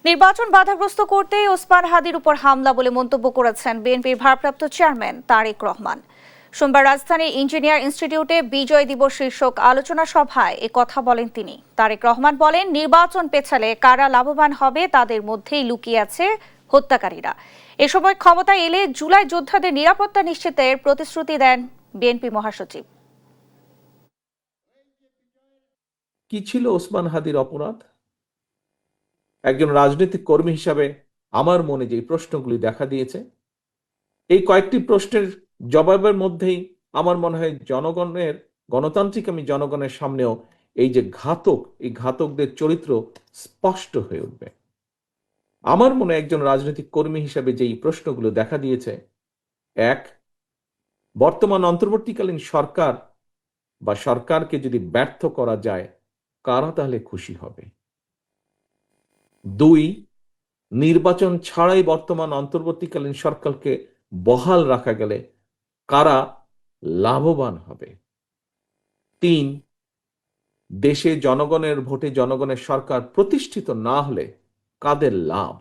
নির্বাচন বাধাগ্রস্ত করতে ওসমান হাদির উপর হামলা বলে মন্তব্য করেছেন বিএনপির ভারপ্রাপ্ত চেয়ারম্যান তারেক রহমান। সোমবার রাজধানীর ইঞ্জিনিয়ার ইনস্টিটিউটে বিজয় দিবস শীর্ষক আলোচনা সভায় এ কথা বলেন তিনি। তারেক রহমান বলেন, নির্বাচন পেছালে কারা লাভবান হবে তাদের মধ্যেই লুকিয়ে আছে হত্যাকারীরা। এ সময় ক্ষমতায় এলে জুলাই যোদ্ধাদের নিরাপত্তা নিশ্চিতের প্রতিশ্রুতি দেন বিএনপি মহাসচিব। কি ছিল ওসমান হাদির অপরাধ? একজন রাজনৈতিক কর্মী হিসাবে আমার মনে যে প্রশ্নগুলি দেখা দিয়েছে, এই কয়েকটি প্রশ্নের জবাবের মধ্যেই আমার মনে হয় গণতান্ত্রিক জনগণের সামনেও এই যে এই ঘাতকদের চরিত্র স্পষ্ট হয়ে উঠবে। আমার মনে একজন রাজনৈতিক কর্মী হিসাবে যেই প্রশ্নগুলো দেখা দিয়েছে, এক, বর্তমান অন্তর্বর্তীকালীন সরকার বা সরকারকে যদি ব্যর্থ করা যায়, কারা তাহলে খুশি হবে? দুই, নির্বাচন ছাড়াই বর্তমান অন্তর্বর্তীকালীন সরকারকে বহাল রাখা গেলে কারা লাভবান হবে? তিন, দেশে জনগণের ভোটে জনগণের সরকার প্রতিষ্ঠিত না হলে কাদের লাভ?